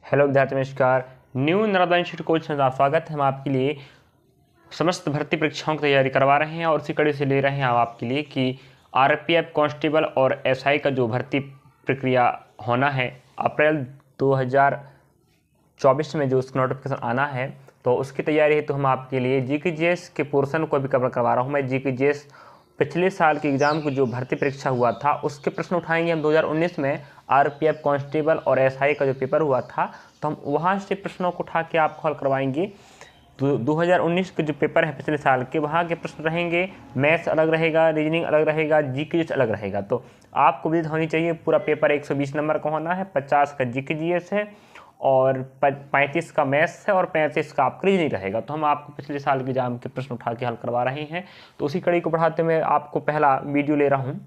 Hello विद्यार्थी, नमस्कार। New Narmada institute coach में आपका स्वागत है। हम आपके लिए समस्त भर्ती परीक्षाओं की तैयारी करवा रहे हैं और उसी कड़ी से ले रहे हैं हम आपके लिए कि आरपीएफ कांस्टेबल और एसआई का जो भर्ती प्रक्रिया होना है अप्रैल 2024 में जो उसका नोटिफिकेशन आना है, तो उसकी तैयारी है। तो हम आपके लिए जीकेजीएस के पोर्शन को भी कवर करवा रहा हूँ मैं। जीकेजीएस पिछले साल के एग्जाम को जो भर्ती परीक्षा हुआ था उसके प्रश्न उठाएंगे हम। 2019 में आरपीएफ कांस्टेबल और एसआई का जो पेपर हुआ था, तो हम वहाँ से प्रश्नों को उठा के आपको हल करवाएंगे। तो 2019 के जो पेपर है पिछले साल के, वहाँ के प्रश्न रहेंगे। मैथ्स अलग रहेगा, रीजनिंग अलग रहेगा, जीकेजीएस अलग रहेगा। तो आपको विदित होनी चाहिए। पूरा पेपर 120 नंबर का होना है, 50 का जीकेजीएस है और 35 का मैथ्स है और 35 का आपका रीजनिंग रहेगा। तो हम आपको पिछले साल के एग्जाम के प्रश्न उठा के हल करवा रहे हैं। तो उसी कड़ी को बढ़ाते हुए आपको पहला वीडियो ले रहा हूँ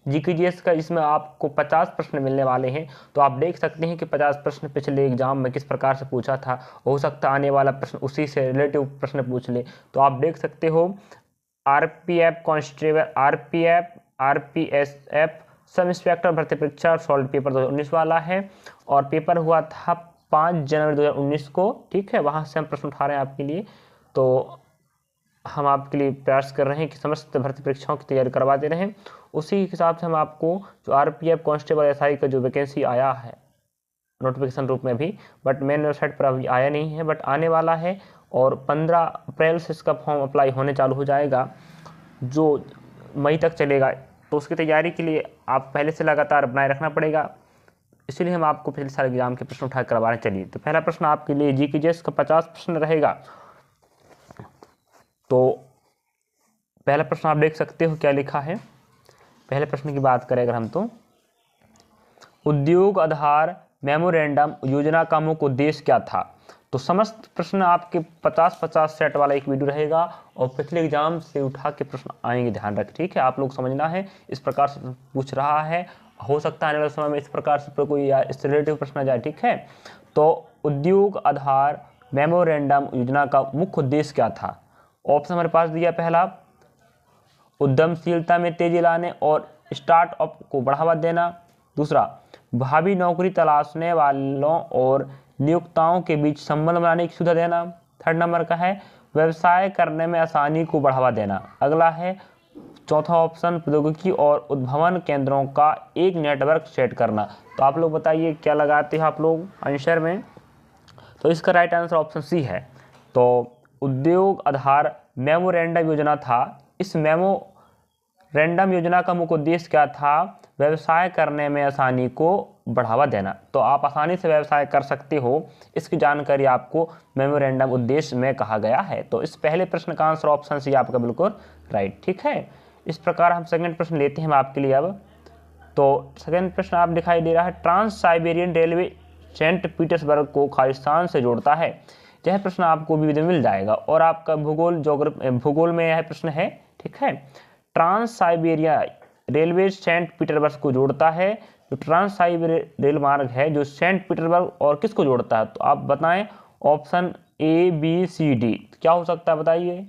जीकेजीएस का। इसमें आपको 50 प्रश्न मिलने वाले हैं। तो आप देख सकते हैं कि 50 प्रश्न पिछले एग्जाम में किस प्रकार से पूछा था। हो सकता है आने वाला प्रश्न उसी से रिलेटिव प्रश्न पूछ ले। तो आप देख सकते हो RPF constable, RPSF sub inspector भर्ती परीक्षा सॉल्व पेपर 2019 वाला है और पेपर हुआ था 5 जनवरी 2019 को। ठीक है, वहाँ से हम प्रश्न उठा रहे हैं आपके लिए। तो हम आपके लिए प्रयास कर रहे हैं कि समस्त भर्ती परीक्षाओं की तैयारी करवा दे रहे हैं। उसी हिसाब से हम आपको जो आरपीएफ कांस्टेबल एसआई का जो वैकेंसी आया है नोटिफिकेशन रूप में भी, बट मेन वेबसाइट पर अभी आया नहीं है, बट आने वाला है। और 15 अप्रैल से इसका फॉर्म अप्लाई होने चालू हो जाएगा, जो मई तक चलेगा। तो उसकी तैयारी के लिए आप पहले से लगातार बनाए रखना पड़ेगा। इसलिए हम आपको पिछले साल एग्जाम के प्रश्न उठा करवा रहे हैं। चलिए, तो पहला प्रश्न आपके लिए जीकेजीएस का 50 प्रश्न रहेगा। तो पहला प्रश्न आप देख सकते हो क्या लिखा है। पहले प्रश्न की बात करें अगर हम, तो उद्योग आधार मेमोरेंडम योजना का मुख्य उद्देश्य क्या था। तो समस्त प्रश्न आपके 50-50 सेट वाला एक वीडियो रहेगा और पिछले एग्जाम से उठा के प्रश्न आएंगे, ध्यान रखें। ठीक है, आप लोग समझना है। इस प्रकार से पूछ रहा है, हो सकता है आने वाले समय में इस प्रकार से कोई इससे रिलेटिव प्रश्न आ जाए। ठीक है, तो उद्योग आधार मेमोरेंडम योजना का मुख्य उद्देश्य क्या था। ऑप्शन हमारे पास दिया, पहला उद्यमशीलता में तेजी लाने और स्टार्टअप को बढ़ावा देना। दूसरा, भावी नौकरी तलाशने वालों और नियोक्ताओं के बीच संबंध बनाने की सुविधा देना। थर्ड नंबर का है व्यवसाय करने में आसानी को बढ़ावा देना। अगला है चौथा ऑप्शन, प्रौद्योगिकी और उद्भावन केंद्रों का एक नेटवर्क सेट करना। तो आप लोग बताइए क्या लगाते हैं आप लोग आंसर में। तो इसका राइट आंसर ऑप्शन सी है। तो उद्योग आधार मेमोरेंडम योजना था। इस मेमोरेंडम योजना का मुख्य उद्देश्य क्या था, व्यवसाय करने में आसानी को बढ़ावा देना। तो आप आसानी से व्यवसाय कर सकते हो, इसकी जानकारी आपको मेमोरेंडम उद्देश्य में कहा गया है। तो इस पहले प्रश्न का आंसर ऑप्शन सी आपका बिल्कुल राइट। ठीक है, इस प्रकार हम सेकंड प्रश्न लेते हैं आपके लिए अब। तो सेकंड प्रश्न आप दिखाई दे रहा है, Trans Siberian railway Saint Petersburg को खालिस्तान से जोड़ता है। यह प्रश्न आपको भी मिल जाएगा और आपका भूगोल में यह प्रश्न है। ठीक है, Trans Siberia railway Saint Petersburg को जोड़ता है। जो ट्रांस साइबेरिया रेल मार्ग है जो सेंट पीटर्सबर्ग और किसको जोड़ता है, तो आप बताएं option A B C D क्या हो सकता है, बताइए।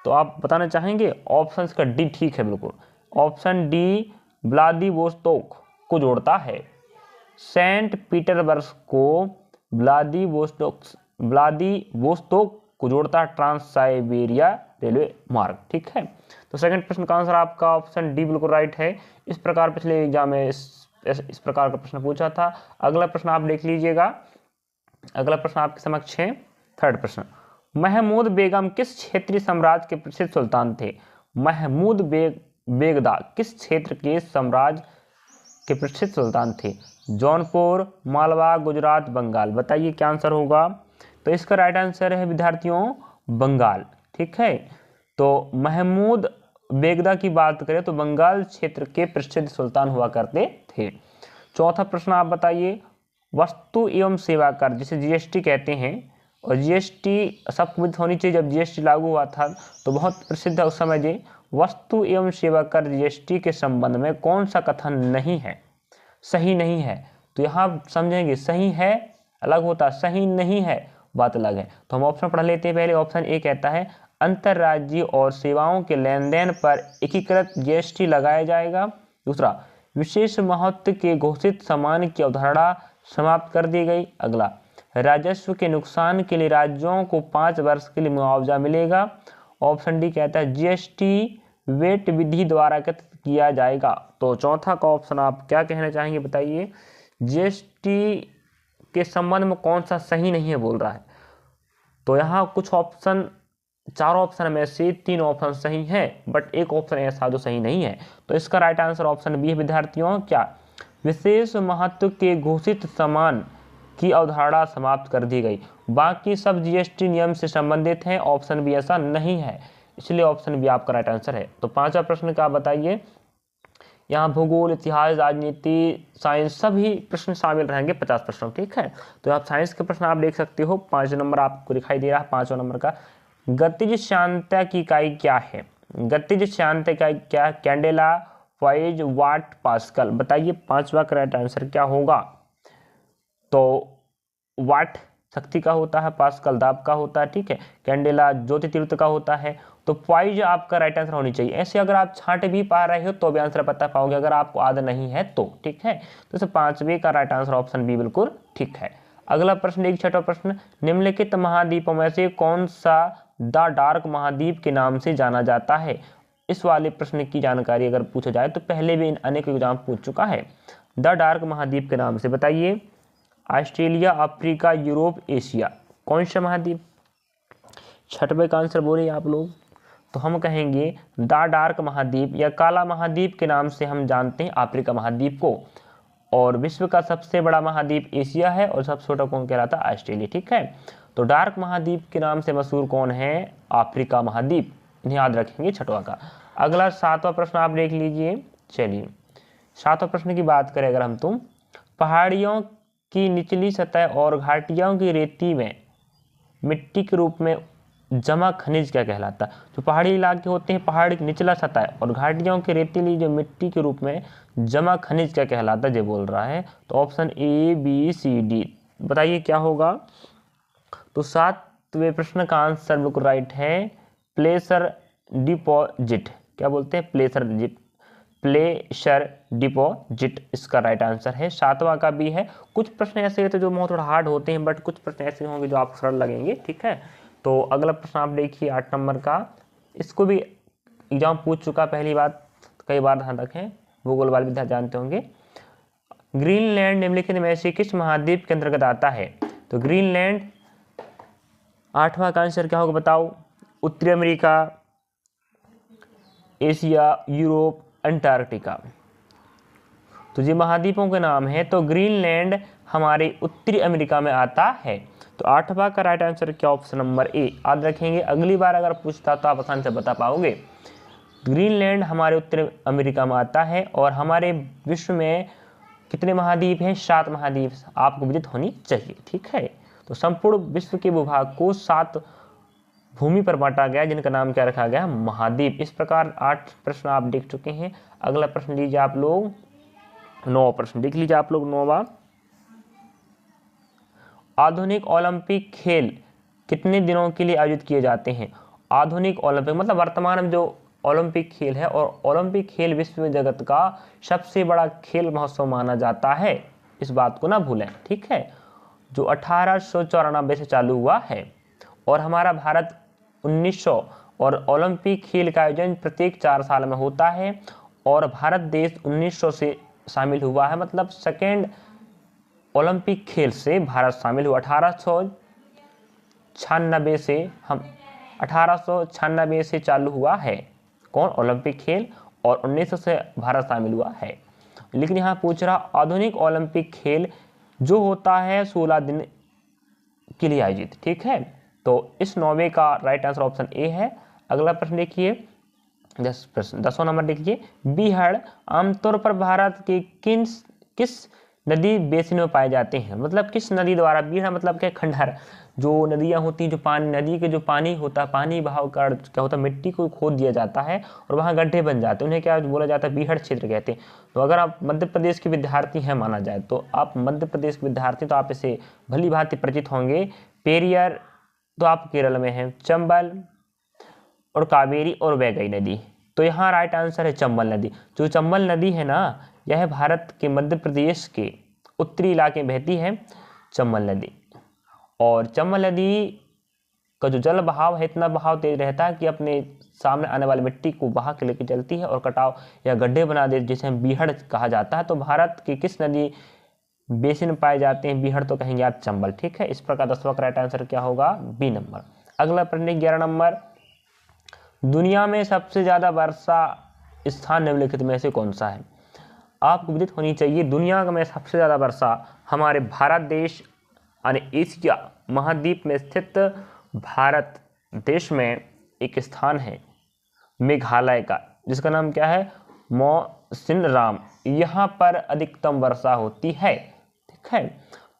तो आप बताना चाहेंगे ऑप्शन का डी ठीक है बिल्कुल। ऑप्शन डी व्लादिवोस्तोक को जोड़ता है। सेंट पीटर्सबर्ग को व्लादिवोस्तोक को जोड़ता है ट्रांस साइबेरिया रेलवे मार्ग। ठीक है, तो सेकंड प्रश्न का आंसर आपका ऑप्शन डी बिल्कुल राइट है। इस प्रकार पिछले एग्जाम में इस प्रकार का प्रश्न पूछा था। अगला प्रश्न आप देख लीजिएगा। अगला प्रश्न आपके समक्ष है, थर्ड प्रश्न, महमूद बेगम किस क्षेत्रीय साम्राज्य के प्रसिद्ध सुल्तान थे। महमूद बेगदा किस क्षेत्र के साम्राज्य के प्रसिद्ध सुल्तान थे। जौनपुर, मालवा, गुजरात, बंगाल। बताइए क्या आंसर होगा। तो इसका राइट आंसर है विद्यार्थियों बंगाल। ठीक है, तो महमूद बेगदा की बात करें तो बंगाल क्षेत्र के प्रसिद्ध सुल्तान हुआ करते थे। चौथा प्रश्न आप बताइए, वस्तु एवं सेवा कर जिसे जीएसटी कहते हैं, और जीएसटी सबको होनी चाहिए। जब जीएसटी लागू हुआ था तो बहुत प्रसिद्ध है उस समय जी। वस्तु एवं सेवा कर जीएसटी के संबंध में कौन सा कथन नहीं है, सही नहीं है। तो यहाँ समझेंगे, सही है अलग होता, सही नहीं है बात अलग है। तो हम ऑप्शन पढ़ लेते हैं। पहले ऑप्शन ए कहता है अंतर्राज्यीय और सेवाओं के लेन देन पर एकीकृत जीएसटी लगाया जाएगा। दूसरा, विशेष महत्व के घोषित सामान की अवधारणा समाप्त कर दी गई। अगला, राजस्व के नुकसान के लिए राज्यों को 5 वर्ष के लिए मुआवजा मिलेगा। ऑप्शन डी कहता है जीएसटी वेट विधि द्वारा एकत्रित किया जाएगा। तो चौथा का ऑप्शन आप क्या कहना चाहेंगे बताइए, जीएसटी के संबंध में कौन सा सही नहीं है बोल रहा है। तो यहाँ कुछ ऑप्शन, 4 ऑप्शन में से 3 ऑप्शन सही है, बट एक ऑप्शन ऐसा जो सही नहीं है। तो इसका राइट आंसर ऑप्शन बी है विद्यार्थियों, क्या, विशेष महत्व के घोषित सामान की अवधारणा समाप्त कर दी गई। बाकी सब जीएसटी नियम से संबंधित हैं, ऑप्शन बी ऐसा नहीं है, इसलिए ऑप्शन बी आपका राइट आंसर है। तो 5वां प्रश्न का बताइए, यहाँ भूगोल, इतिहास, राजनीति, साइंस सभी प्रश्न शामिल रहेंगे 50 प्रश्नों, ठीक है। तो आप साइंस के प्रश्न आप देख सकते हो, 5 नंबर आपको दिखाई दे रहा है। 5वां नंबर का, गतिज श्यानता की इकाई क्या है। गतिज श्यानता इकाई क्या है, कैंडेला, पॉइज, वाट, पास्कल। बताइए 5वां का राइट आंसर क्या होगा। तो वाट शक्ति का होता है, पास्कल दाब का होता है, ठीक है, कैंडेला ज्योति तीव्रता का होता है। तो पॉइज आपका राइट आंसर होनी चाहिए। ऐसे अगर आप छांट भी पा रहे हो तो भी आंसर बता पाओगे, अगर आपको आदत नहीं है तो, ठीक है। तो इसे 5वें का राइट आंसर ऑप्शन बी बिल्कुल ठीक है। अगला प्रश्न, 6वां प्रश्न, निम्नलिखित महाद्वीपों में से कौन सा द डार्क महाद्वीप के नाम से जाना जाता है। इस वाले प्रश्न की जानकारी अगर पूछा जाए तो पहले भी अनेक एग्जाम पूछ चुका है। द डार्क महाद्वीप के नाम से बताइए, ऑस्ट्रेलिया, अफ्रीका, यूरोप, एशिया, कौन सा महाद्वीप। 6वें का आंसर बोले आप लोग, तो हम कहेंगे द डार्क महाद्वीप या काला महाद्वीप के नाम से हम जानते हैं अफ्रीका महाद्वीप को। और विश्व का सबसे बड़ा महाद्वीप एशिया है और सबसे छोटा कौन कहलाता है, ऑस्ट्रेलिया, ठीक है। तो डार्क महाद्वीप के नाम से मशहूर कौन है, अफ्रीका महाद्वीप, इन्हें याद रखेंगे 6वां का। अगला 7वां प्रश्न आप देख लीजिए। चलिए 7वां प्रश्न की बात करें अगर हम, तुम पहाड़ियों की निचली सतह और घाटियों की रेती में मिट्टी के रूप में जमा खनिज क्या कहलाता है। जो पहाड़ी इलाके होते हैं, पहाड़ की निचला सतह और घाटियों की रेतीली जो मिट्टी के रूप में जमा खनिज क्या कहलाता है, जो बोल रहा है। तो option A, B, C, D, बताइए क्या होगा। तो 7वें प्रश्न का आंसर बिल्कुल राइट है, प्लेसर डिपॉजिट। क्या बोलते हैं, प्लेसर डिपॉजिट इसका राइट आंसर है। 7वां का भी है। कुछ प्रश्न ऐसे होते हैं जो बहुत थोड़ा हार्ड होते हैं, बट कुछ प्रश्न ऐसे होंगे जो आपको सरल लगेंगे, ठीक है। तो अगला प्रश्न आप देखिए 8 नंबर का, इसको भी एग्जाम पूछ चुका पहली बात, कई बार ध्यान रखें, भूगोल वाले विद्यार्थी जानते होंगे। ग्रीनलैंड निम्नलिखित में से किस महाद्वीप के अंतर्गत आता है। तो ग्रीनलैंड 8वां का आंसर क्या होगा बताओ, उत्तरी अमेरिका, एशिया, यूरोप, अंटार्कटिका। तो ये महाद्वीपों के नाम है। तो ग्रीनलैंड हमारे उत्तरी अमेरिका में आता है। तो 8वां का राइट आंसर क्या, ऑप्शन नंबर ए, याद रखेंगे, अगली बार अगर पूछता तो आप आसानी से बता पाओगे। ग्रीनलैंड हमारे उत्तरी अमेरिका में आता है। और हमारे विश्व में कितने महाद्वीप हैं, 7 महाद्वीप आपको विदित होनी चाहिए, ठीक है। तो संपूर्ण विश्व के भूभाग को 7 भूमि पर बांटा गया, जिनका नाम क्या रखा गया, महाद्वीप। इस प्रकार 8 प्रश्न आप देख चुके हैं। अगला प्रश्न लीजिए आप लोग, 9वां प्रश्न देख लीजिए आप लोग। 9वां, आधुनिक ओलंपिक खेल कितने दिनों के लिए आयोजित किए जाते हैं। आधुनिक ओलंपिक मतलब वर्तमान में जो ओलंपिक खेल है, और ओलंपिक खेल विश्व जगत का सबसे बड़ा खेल महोत्सव माना जाता है, इस बात को ना भूलें, ठीक है। जो 1894 से चालू हुआ है। और हमारा भारत 1900, और ओलंपिक खेल का आयोजन प्रत्येक 4 साल में होता है। और भारत देश 1900 से शामिल हुआ है, मतलब सेकेंड ओलंपिक खेल से भारत शामिल हुआ। 1896 से हम 1896 से चालू हुआ है कौन, ओलंपिक खेल, और 1900 से भारत शामिल हुआ है। लेकिन यहाँ पूछ रहा आधुनिक ओलंपिक खेल जो होता है 16 दिन के लिए आयोजित, ठीक है। तो इस 9वें का राइट आंसर ऑप्शन ए है। अगला प्रश्न देखिए 10वां नंबर देखिए, बीहड़ आमतौर पर भारत के किस नदी बेसिन में पाए जाते हैं। मतलब किस नदी द्वारा, बीहड़ मतलब क्या, खंडहर, जो नदियां होती हैं, जो पानी, नदी के जो पानी होता है, पानी बहाव का क्या होता है, मिट्टी को खोद दिया जाता है और वहाँ गड्ढे बन जाते हैं, उन्हें क्या बोला जाता है, बीहड़ क्षेत्र कहते हैं। तो अगर आप मध्य प्रदेश के विद्यार्थी हैं माना जाए, तो आप मध्य प्रदेश के विद्यार्थी, तो आप इसे भली भांति परिचित होंगे। पेरियार तो आप केरल में है, चंबल और कावेरी और वैगई नदी। तो यहाँ राइट आंसर है चंबल नदी। जो चंबल नदी है ना, यह भारत के मध्य प्रदेश के उत्तरी इलाके में बहती है चंबल नदी। और चंबल नदी का जो जल बहाव है इतना बहाव तेज रहता है कि अपने सामने आने वाली मिट्टी को बहा के लेके चलती है और कटाव या गड्ढे बना दे, जिसे हम बीहड़ कहा जाता है। तो भारत की किस नदी बेसिन में पाए जाते हैं बीहड़? तो कहेंगे आप चंबल। ठीक है, इस प्रकार 10वां का राइट आंसर क्या होगा? B number. अगला प्रश्न 11 नंबर, दुनिया में सबसे ज्यादा वर्षा स्थान निम्नलिखित में से कौन सा है? आपको विदित होनी चाहिए, दुनिया में सबसे ज्यादा वर्षा हमारे भारत देश यानी एशिया महाद्वीप में स्थित भारत देश में एक स्थान है मेघालय का, जिसका नाम क्या है? मौसिनराम। यहाँ पर अधिकतम वर्षा होती है। ठीक है,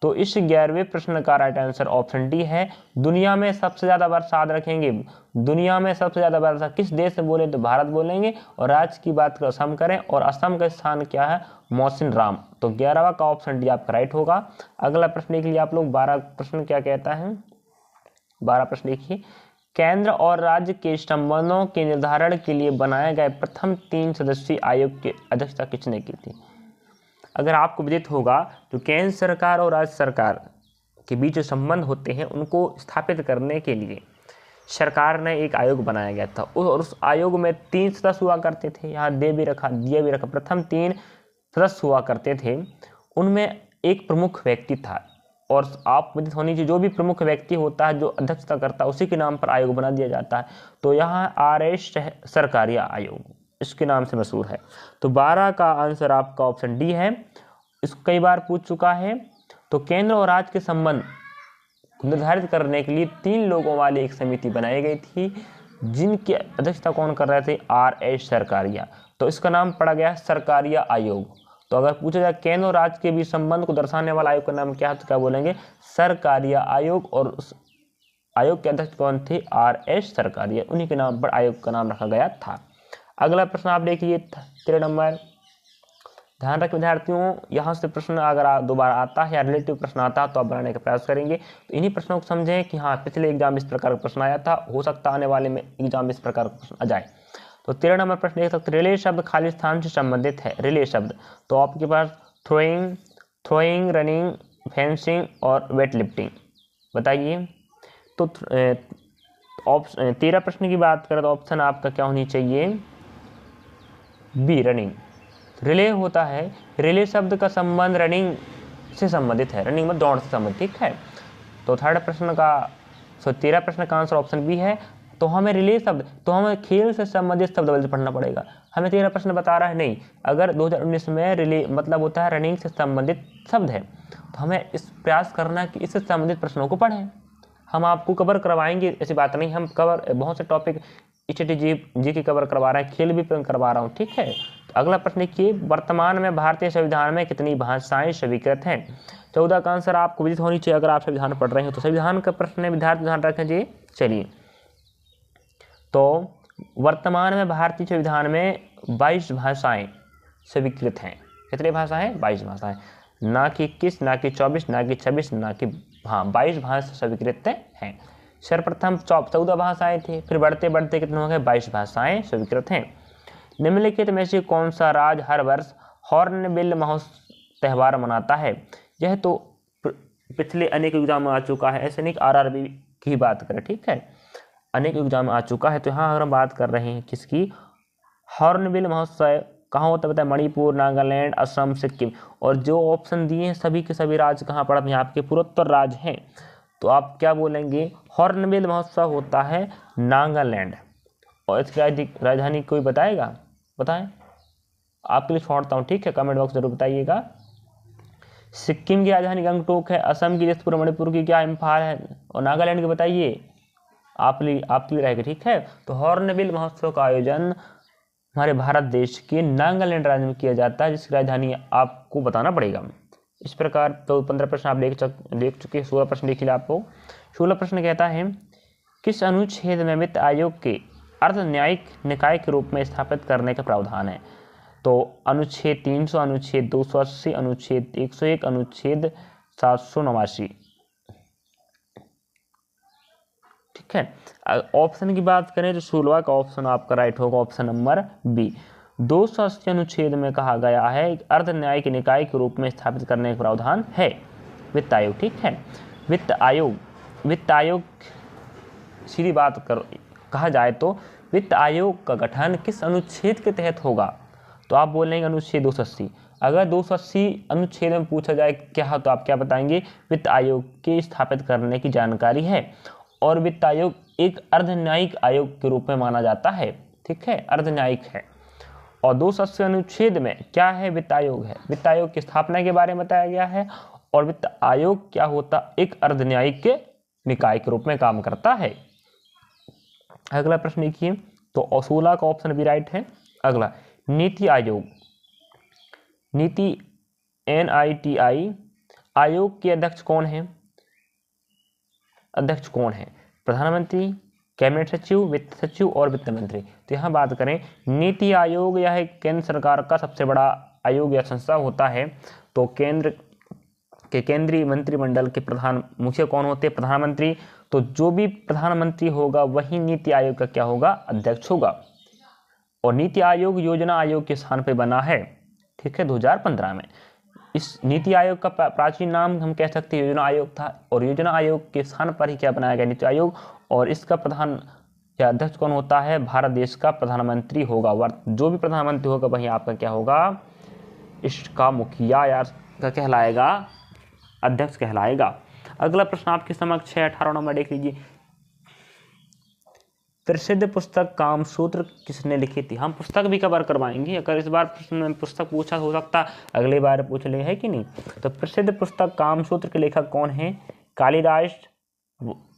तो इस 11वें प्रश्न का राइट आंसर ऑप्शन डी है। दुनिया में सबसे ज्यादा वर्षा, याद रखेंगे, दुनिया में सबसे ज्यादा वर्षा किस देश से बोले तो भारत बोलेंगे, और राज्य की बात कर असम करें, और असम का स्थान क्या है? मौसिनराम। तो 11वां का ऑप्शन डी आपका राइट होगा। अगला प्रश्न देख लीजिए आप लोग, 12 प्रश्न क्या कहता है? 12 प्रश्न देखिए, केंद्र और राज्य के संबंधों के निर्धारण के लिए बनाए गए प्रथम 3 सदस्यीय आयोग की अध्यक्षता किसने की थी? अगर आपको विदित होगा तो केंद्र सरकार और राज्य सरकार के बीच जो संबंध होते हैं उनको स्थापित करने के लिए सरकार ने एक आयोग बनाया गया था, और उस आयोग में 3 सदस्य हुआ करते थे। यहाँ दिया भी रखा, प्रथम 3 सदस्य हुआ करते थे, उनमें एक प्रमुख व्यक्ति था। और आप विदित होनी चाहिए, जो भी प्रमुख व्यक्ति होता है जो अध्यक्षता करता है उसी के नाम पर आयोग बना दिया जाता है। तो यहाँ RS सरकारिया आयोग इसके नाम से मशहूर है। तो 12 का आंसर आपका ऑप्शन डी है। इसको कई बार पूछ चुका है। तो केंद्र और राज्य के संबंध निर्धारित करने के लिए 3 लोगों वाली एक समिति बनाई गई थी, जिनकी अध्यक्षता कौन कर रहे थे? RS सरकारिया। तो इसका नाम पड़ा गया सरकारिया आयोग। तो अगर पूछा जाए केंद्र और राज्य के बीच संबंध को दर्शाने वाला आयोग का नाम क्या है, तो क्या बोलेंगे? सरकारिया आयोग। और उस आयोग के अध्यक्ष कौन थे? RS सरकारिया। उन्हीं के नाम पर आयोग का नाम रखा गया था। अगला प्रश्न आप देखिए 13 नंबर, ध्यान रखें विद्यार्थियों, यहाँ से प्रश्न अगर दोबारा आता है या रिलेटिव प्रश्न आता है तो आप बनाने का प्रयास करेंगे। तो इन्हीं प्रश्नों को समझें कि हाँ पिछले एग्जाम इस प्रकार का प्रश्न आया था, हो सकता आने वाले में एग्जाम इस प्रकार का प्रश्न आ जाए। तो 13 नंबर प्रश्न देख सकते, रिले शब्द खाली स्थान से संबंधित है। रिले शब्द, तो आपके पास थ्रोइंग, रनिंग, फेंसिंग और वेट लिफ्टिंग, बताइए। तो 13 प्रश्न की बात करें तो ऑप्शन आपका क्या होनी चाहिए? B, running. रिले होता है, रिले शब्द का संबंध रनिंग से संबंधित है, रनिंग में दौड़ से संबंधित। ठीक है, तो 13 प्रश्न का आंसर ऑप्शन बी है। तो हमें रिले शब्द, तो हमें खेल से संबंधित शब्द पढ़ना पड़ेगा। हमें 13 प्रश्न बता रहा है नहीं, अगर 2019 में रिले मतलब होता है रनिंग से संबंधित शब्द है, तो हमें इस प्रयास करना कि इससे संबंधित प्रश्नों को पढ़ें। हम आपको कवर करवाएंगे, ऐसी बात नहीं, हम कवर बहुत से टॉपिक जी की कवर करवा रहे हैं, खेल भी करवा रहा हूँ। ठीक है, तो अगला प्रश्न देखिए, वर्तमान में भारतीय संविधान में कितनी भाषाएं स्वीकृत हैं? 14 का आंसर आपको विदित होनी चाहिए अगर आप संविधान पढ़ रहे हैं। तो संविधान का प्रश्न है विद्यार्थी, ध्यान रखें जी। चलिए, तो वर्तमान में भारतीय संविधान में 22 भाषाएं स्वीकृत हैं। कितनी भाषाएं? 22 भाषाएं, ना कि 21, ना कि 24, ना कि 26, ना कि 22 भाषा स्वीकृत हैं। सर्वप्रथम 14 भाषाएं थी, फिर बढ़ते बढ़ते कितने हो गए? 22 भाषाएं स्वीकृत हैं। निम्नलिखित में से कौन सा राज्य हर वर्ष हॉर्नबिल महोत्सव त्यौहार मनाता है? यह तो पिछले अनेक एग्जाम में आ चुका है, ऐसे नहीं RRB की बात करें। ठीक है, अनेक एग्जाम में आ चुका है। तो यहाँ अगर हम बात कर रहे हैं किसकी? हॉर्नबिल महोत्सव कहाँ होता है? मणिपुर, नागालैंड, असम, सिक्किम। और जो ऑप्शन दिए हैं सभी के सभी राज्य कहाँ पड़ते हैं? आपके पूर्वोत्तर राज्य हैं। तो आप क्या बोलेंगे? हॉर्नबिल महोत्सव होता है नागालैंड। और इसकी राजधानी कोई बताएगा? बताएं, आपके लिए छोड़ता हूँ। ठीक है, कमेंट बॉक्स जरूर बताइएगा। सिक्किम की राजधानी गंगटोक है, असम की दिसपुर, मणिपुर की क्या इम्फाल है, और नागालैंड की बताइए, आपके लिए रहेगा। ठीक है, तो हॉर्नबिल महोत्सव का आयोजन हमारे भारत देश के नागालैंड राज्य में किया जाता है, जिसकी राजधानी आपको बताना पड़ेगा। इस प्रकार तो 15 प्रश्न आप देख चुके हैं। 16 प्रश्न देखिए आपको। 16 प्रश्न कहता है, किस अनुच्छेद में वित्त आयोग के अर्ध न्यायिक निकाय के रूप में स्थापित करने का प्रावधान है? तो अनुच्छेद 300, अनुच्छेद 280, अनुच्छेद 101, अनुच्छेद 789। ठीक है, ऑप्शन की बात करें तो 16 का ऑप्शन आपका राइट होगा, ऑप्शन नंबर बी। 280 अनुच्छेद में कहा गया है कि अर्ध न्यायिक निकाय के रूप में स्थापित करने का प्रावधान है वित्त आयोग। ठीक है, वित्त आयोग सीधी बात कहा जाए तो वित्त आयोग का गठन किस अनुच्छेद के तहत होगा, तो आप बोलेंगे अनुच्छेद 280। अगर 280 अनुच्छेद में पूछा जाए क्या, तो आप क्या बताएंगे, वित्त आयोग के स्थापित करने की जानकारी है। और वित्त आयोग एक अर्धन्यायिक आयोग के रूप में माना जाता है। ठीक है, अर्धन्यायिक है। और 280 अनुच्छेद में क्या है, वित्त आयोग है। वित्त आयोग की स्थापना के बारे में बताया गया है। और वित्त आयोग क्या होता, एक अर्धन्यायिक के निकाय के रूप में काम करता है। अगला प्रश्न देखिए, तो 16 का ऑप्शन भी राइट है। अगला, नीति आयोग, नीति NITI आयोग के अध्यक्ष कौन है, अध्यक्ष कौन है, प्रधानमंत्री, कैबिनेट सचिव, वित्त सचिव और वित्त मंत्री। तो यहाँ बात करें नीति आयोग, यह एक केंद्र सरकार का सबसे बड़ा आयोग या संस्था होता है। तो केंद्र के केंद्रीय मंत्रिमंडल के प्रधान मुखिया कौन होते हैं, प्रधानमंत्री। तो जो भी प्रधानमंत्री होगा वही नीति आयोग का क्या होगा, अध्यक्ष होगा। और नीति आयोग योजना आयोग के स्थान पर बना है। ठीक है, 2015 में। इस नीति आयोग का प्राचीन नाम हम कह सकते हैं योजना आयोग था। और योजना आयोग के स्थान पर ही क्या बनाया गया, नीति आयोग। और इसका प्रधान या अध्यक्ष कौन होता है, भारत देश का प्रधानमंत्री होगा। जो भी प्रधानमंत्री होगा वही आपका क्या होगा, इसका मुखिया या का कहलाएगा, अध्यक्ष कहलाएगा। अगला प्रश्न आपके समक्ष है, 18 नंबर देख लीजिए। प्रसिद्ध पुस्तक कामसूत्र किसने लिखी थी। हम पुस्तक भी कवर करवाएंगे, अगर इस बार पुस्तक पूछा हो सकता अगले बार पूछ ले, है कि नहीं। तो प्रसिद्ध पुस्तक कामसूत्र के लेखक कौन है, कालिदास,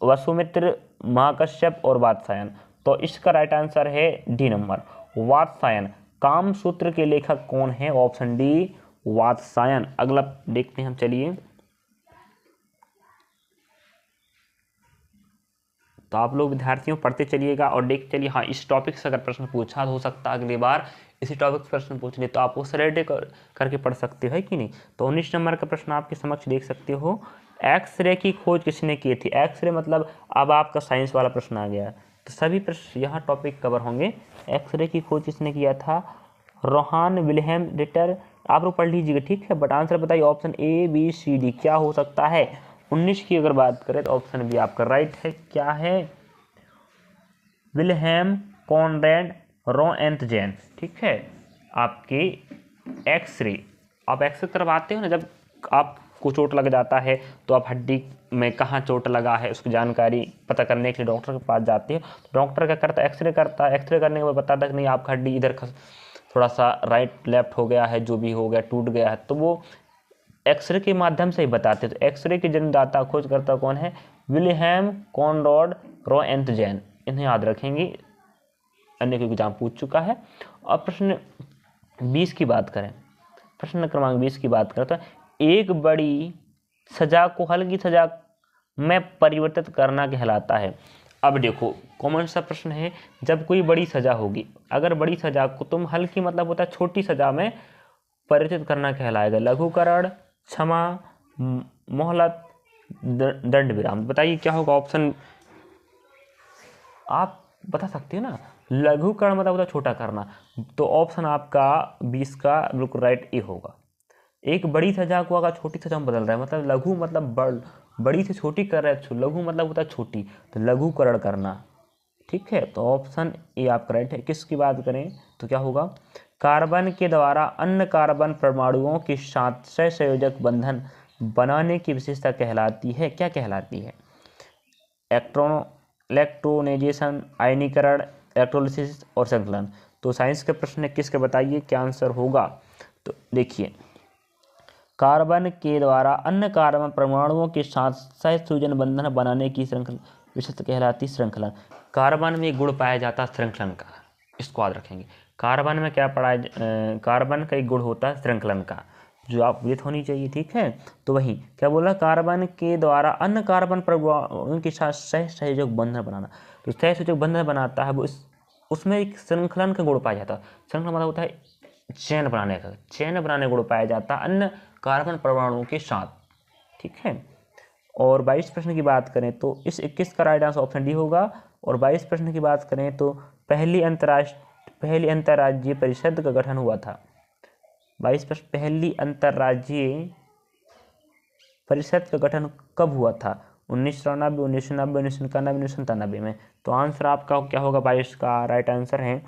वसुमित्र, महाकश्यप और वात्स्यायन। तो इसका राइट आंसर है डी नंबर, वात्स्यायन। कामसूत्र के लेखक कौन है, ऑप्शन डी, वात्स्यायन। अगला देखते हैं हम, चलिए। तो आप लोग विद्यार्थियों पढ़ते चलिएगा और देख चलिए। हाँ, इस टॉपिक से अगर प्रश्न पूछा हो सकता अगली बार इसी टॉपिक से प्रश्न पूछ ले, तो आप वो सरेडे करके पढ़ सकते हो, है कि नहीं। तो 19 नंबर का प्रश्न आपके समक्ष देख सकते हो। एक्सरे की खोज किसने की थी। एक्सरे मतलब अब आपका साइंस वाला प्रश्न आ गया। तो सभी प्रश्न यहाँ टॉपिक कवर होंगे। एक्सरे की खोज किसने किया था, रोहान विल्हेम रिटर। आप लोग पढ़ लीजिएगा, ठीक है। बट आंसर बताइए, ऑप्शन ABCD क्या हो सकता है। 19 की अगर बात करें तो ऑप्शन बी आपका राइट है। क्या है, विल्हेम कॉनरेड रोएंटजेन। ठीक है, आपके एक्सरे, आप एक्सरे करवाते हो ना, जब आपको चोट लग जाता है तो आप हड्डी में कहाँ चोट लगा है उसकी जानकारी पता करने के लिए डॉक्टर के पास जाते हैं। तो डॉक्टर क्या करता है, एक्सरे करता है। एक्सरे करने के बाद बताता है कि नहीं आपका हड्डी इधर थोड़ा सा राइट लेफ्ट हो गया है, जो भी हो गया, टूट गया है। तो वो एक्सरे के माध्यम से ही बताते हैं। तो एक्सरे के जन्मदाता खोजकर्ता कौन है, विल्हेम कॉनराड रोएंटजेन। इन्हें याद रखेंगे, अन्य कोई एग्जाम पूछ चुका है। और प्रश्न 20 की बात करें, प्रश्न क्रमांक 20 की बात करें तो एक बड़ी सजा को हल्की सजा में परिवर्तित करना कहलाता है। अब देखो कॉमन सा प्रश्न है, जब कोई बड़ी सजा होगी, अगर बड़ी सजा को तुम हल्की मतलब होता है छोटी सजा में परिवर्तित करना कहलाएगा। लघुकरण, क्षमा, मोहलत, दंड विराम। बताइए क्या होगा ऑप्शन, आप बता सकते हो ना। लघुकरण मतलब होता छोटा करना, तो ऑप्शन आपका 20 का बिल्कुल राइट ए होगा। एक बड़ी सजा को अगर छोटी सजा में बदल रहा है, मतलब लघु मतलब बड़ी से छोटी कर रहा है, लघु मतलब होता है छोटी, तो लघुकरण करना। ठीक है, तो ऑप्शन ए आपका राइट है। किसकी बात करें तो क्या होगा, कार्बन के द्वारा अन्य कार्बन परमाणुओं के साथ सहसंयोजक बंधन बनाने की विशेषता कहलाती है, क्या कहलाती है। इलेक्ट्रोनेजेशन, आयनीकरण, इलेक्ट्रोलिसिस और संकलन। तो साइंस के प्रश्न है, किसके बताइए क्या आंसर होगा। तो देखिए, कार्बन के द्वारा अन्य कार्बन परमाणुओं के साथ सहसंयोजन बंधन बनाने की श्रृंखला विशेषता कहलाती श्रृंखलन। कार्बन में गुण पाया जाता श्रृंखलन का, इसको याद रखेंगे। कार्बन में क्या पढ़ा, कार्बन का एक गुण होता है श्रृंखलन का, जो आप विदित होनी चाहिए। ठीक है, तो वही क्या बोला, कार्बन के द्वारा अन्य कार्बन परमाणुओं के साथ सहसंयोजक बंधन बनाना। तो सहसंयोजक बंधन बनाता है वो, उसमें एक श्रृंखलन का गुण पाया जाता है। श्रृंखला मतलब होता है चैन बनाने का, चैन बनाने गुण पाया जाता है अन्य कार्बन परमाणुओं के साथ। ठीक है, और 22 प्रश्न की बात करें तो इस 21 का राइट आंसर ऑप्शन डी होगा। और 22 प्रश्न की बात करें तो पहली पहली अंतर्राज्यीय परिषद का गठन हुआ था? 22 प्रश्न, पहली अंतर्राज्यीय परिषद का गठन कब हुआ था? 1993, 1990, 1991, 1997 में। तो आंसर आपका क्या होगा? 22 का राइट आंसर है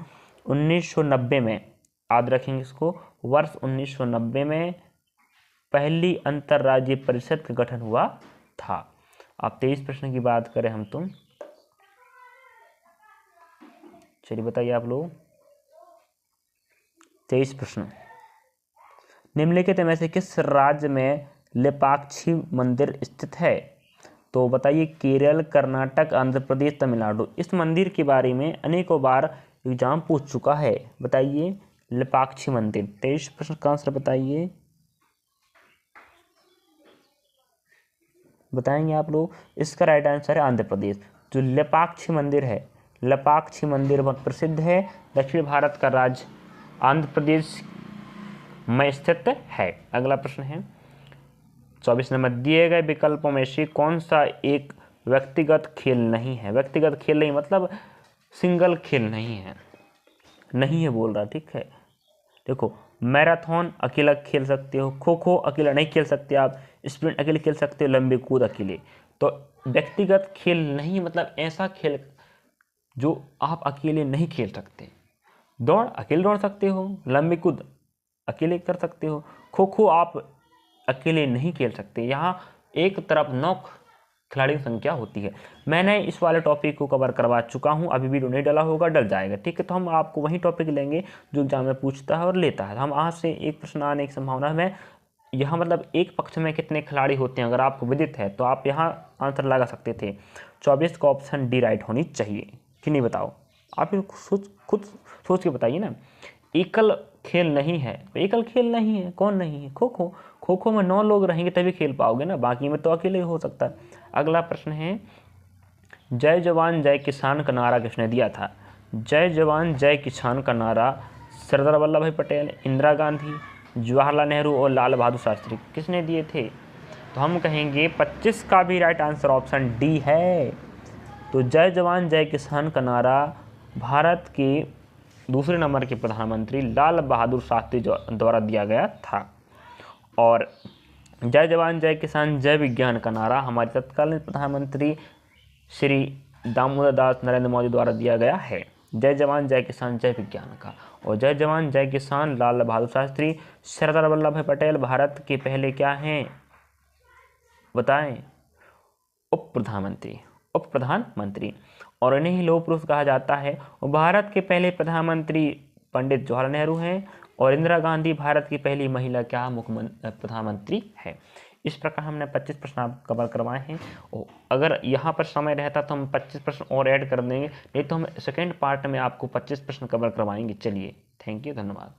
1990 में। याद रखेंगे इसको, वर्ष 1990 में पहली अंतर्राज्यीय परिषद का गठन हुआ था। अब 23 प्रश्न की बात करें हम तो चलिए बताइए आप लोग। 23 प्रश्न, निम्नलिखित में से किस राज्य में लेपाक्षी मंदिर स्थित है? तो बताइए, केरल, कर्नाटक, आंध्र प्रदेश, तमिलनाडु। इस मंदिर के बारे में अनेकों बार एग्जाम पूछ चुका है। बताइए, लेपाक्षी मंदिर। 23 प्रश्न का आंसर बताइए, बताएंगे आप लोग। इसका राइट आंसर है आंध्र प्रदेश। जो लेपाक्षी मंदिर है, लेपाक्षी मंदिर बहुत प्रसिद्ध है, दक्षिण भारत का राज्य आंध्र प्रदेश में स्थित है। अगला प्रश्न है 24 नंबर, दिए गए विकल्पों में से कौन सा एक व्यक्तिगत खेल नहीं है? व्यक्तिगत खेल नहीं मतलब सिंगल खेल नहीं है, नहीं है बोल रहा, ठीक है। देखो, मैराथन अकेला खेल सकते हो, खो खो अकेला नहीं खेल सकते आप, स्प्रिंट अकेले खेल सकते हो, लंबी कूद अकेले। तो व्यक्तिगत खेल नहीं मतलब ऐसा खेल जो आप अकेले नहीं खेल सकते। दौड़ अकेले दौड़ सकते हो, लंबी कूद अकेले कर सकते हो, खो खो आप अकेले नहीं खेल सकते। यहाँ एक तरफ 9 खिलाड़ी की संख्या होती है। मैंने इस वाले टॉपिक को कवर करवा चुका हूँ, अभी वीडियो नहीं डला होगा, डल जाएगा, ठीक है। तो हम आपको वही टॉपिक लेंगे जो एग्जाम में पूछता है और लेता है। हम आज से एक प्रश्न आने की संभावना है। यहाँ मतलब एक पक्ष में कितने खिलाड़ी होते हैं अगर आपको विदित है तो आप यहाँ आंसर लगा सकते थे। 24 का ऑप्शन डी राइट होनी चाहिए कि नहीं, बताओ आप खुद सोच के बताइए ना। एकल खेल नहीं है, एकल खेल नहीं है, कौन नहीं है? खो खो। खो खो में 9 लोग रहेंगे तभी खेल पाओगे ना, बाकी में तो अकेले हो सकता है। अगला प्रश्न है, जय जवान जय किसान का नारा किसने दिया था? जय जवान जय किसान का नारा सरदार वल्लभ भाई पटेल, इंदिरा गांधी, जवाहरलाल नेहरू और लाल बहादुर शास्त्री किसने दिए थे? तो हम कहेंगे 25 का भी राइट आंसर ऑप्शन डी है। तो जय जवान जय किसान का नारा भारत के दूसरे नंबर के प्रधानमंत्री लाल बहादुर शास्त्री द्वारा दिया गया था। और जय जवान जय किसान जय विज्ञान का नारा हमारे तत्कालीन प्रधानमंत्री श्री दामोदर दास नरेंद्र मोदी द्वारा दिया गया है। जय जवान जय किसान जय विज्ञान का। और जय जवान जय किसान लाल बहादुर शास्त्री, सरदार वल्लभ भाई पटेल भारत के पहले क्या हैं बताएं? उप प्रधानमंत्री। और इन्हें ही लौह पुरुष कहा जाता है। और भारत के पहले प्रधानमंत्री पंडित जवाहरलाल नेहरू हैं और इंदिरा गांधी भारत की पहली महिला क्या प्रधानमंत्री है। इस प्रकार हमने 25 प्रश्न आप कवर करवाए हैं। और अगर यहाँ पर समय रहता तो हम 25 प्रश्न और ऐड कर देंगे, नहीं तो हम सेकेंड पार्ट में आपको 25 प्रश्न कवर करवाएंगे। चलिए, थैंक यू, धन्यवाद।